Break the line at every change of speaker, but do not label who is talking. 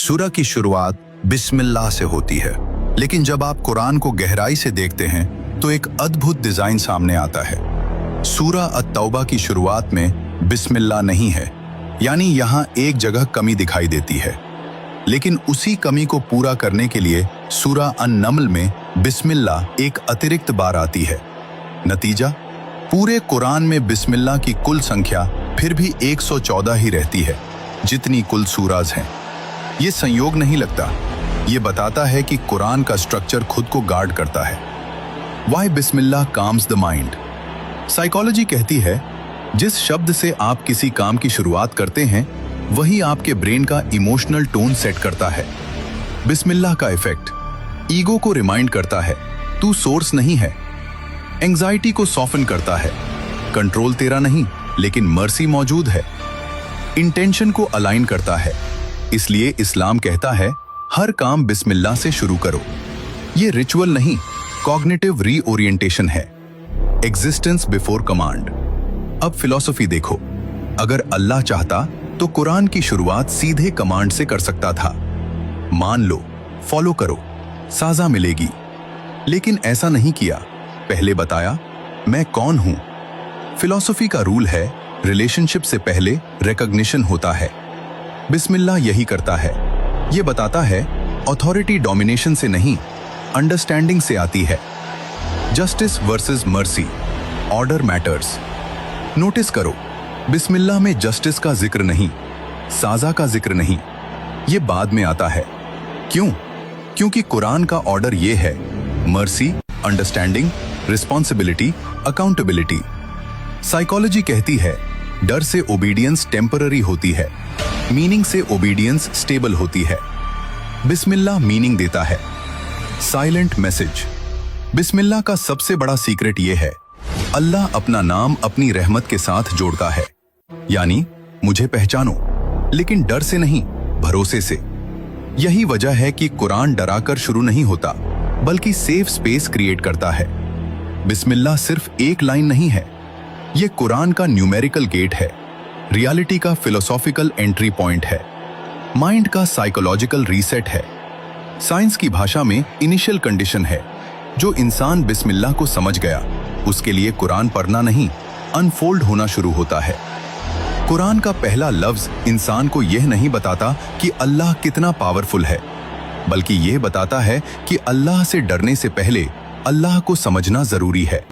सूरह की शुरुआत बिस्मिल्लाह से होती है, लेकिन जब आप कुरान को गहराई से देखते हैं तो एक अद्भुत डिजाइन सामने आता है। सूरह अत-तौबा की शुरुआत में बिस्मिल्लाह नहीं है, यानी यहाँ एक जगह कमी दिखाई देती है, लेकिन उसी कमी को पूरा करने के लिए सूरह अन-नम्ल में बिस्मिल्लाह एक अतिरिक्त बार आती है। नतीजा, पूरे कुरान में बिस्मिल्लाह की कुल संख्या फिर भी 114 ही रहती है, जितनी कुल सूराज हैं। ये संयोग नहीं लगता, ये बताता है कि कुरान का स्ट्रक्चर खुद को गार्ड करता है। वाई बिस्मिल्लाह काम्स द माइंड। साइकोलॉजी कहती है, जिस शब्द से आप किसी काम की शुरुआत करते हैं वही आपके ब्रेन का इमोशनल टोन सेट करता है। बिस्मिल्लाह का इफेक्ट ईगो को रिमाइंड करता है तू सोर्स नहीं है, एंजाइटी को सॉफन करता है कंट्रोल तेरा नहीं लेकिन मर्सी मौजूद है, इंटेंशन को अलाइन करता है, इसलिए इस्लाम कहता है हर काम बिस्मिल्लाह से शुरू करो। ये रिचुअल नहीं, कॉग्निटिव रीओरिएंटेशन है, एग्जिस्टेंस बिफोर कमांड। अब फिलॉसफी देखो, अगर अल्लाह चाहता तो कुरान की शुरुआत सीधे कमांड से कर सकता था, मान लो, फॉलो करो, साजा मिलेगी, लेकिन ऐसा नहीं किया। पहले बताया मैं कौन हूं। फिलॉसफी का रूल है रिलेशनशिप से पहले रिकॉग्निशन होता है। बिस्मिल्लाह यही करता है, ये बताता है अथॉरिटी डोमिनेशन से नहीं, अंडरस्टैंडिंग से आती है। Justice versus mercy, order matters. Notice करो, बिस्मिल्लाह में जस्टिस का जिक्र नहीं, साजा का जिक्र नहीं, ये बाद में आता है। क्यों? क्योंकि कुरान का ऑर्डर ये है, mercy, understanding, responsibility, accountability. Psychology कहती है डर से ओबीडियंस टेम्पररी होती है, मीनिंग से ओबीडियंस स्टेबल होती है। बिस्मिल्लाह मीनिंग देता है। Silent message. बिस्मिल्लाह का सबसे बड़ा सीक्रेट ये है, अल्लाह अपना नाम अपनी रहमत के साथ जोड़ता है, यानी मुझे पहचानो, लेकिन डर से नहीं, भरोसे से। यही वजह है कि कुरान डराकर शुरू नहीं होता, बल्कि सेफ स्पेस क्रिएट करता है। बिस्मिल्लाह सिर्फ एक लाइन नहीं है, ये कुरान का न्यूमेरिकल गेट है, रियलिटी का फिलोसॉफिकल एंट्री पॉइंट है, माइंड का साइकोलॉजिकल रीसेट है, साइंस की भाषा में इनिशियल कंडीशन है। जो इंसान बिस्मिल्लाह को समझ गया, उसके लिए कुरान पढ़ना नहीं, अनफोल्ड होना शुरू होता है। कुरान का पहला लफ्ज इंसान को यह नहीं बताता कि अल्लाह कितना पावरफुल है, बल्कि यह बताता है कि अल्लाह से डरने से पहले अल्लाह को समझना जरूरी है।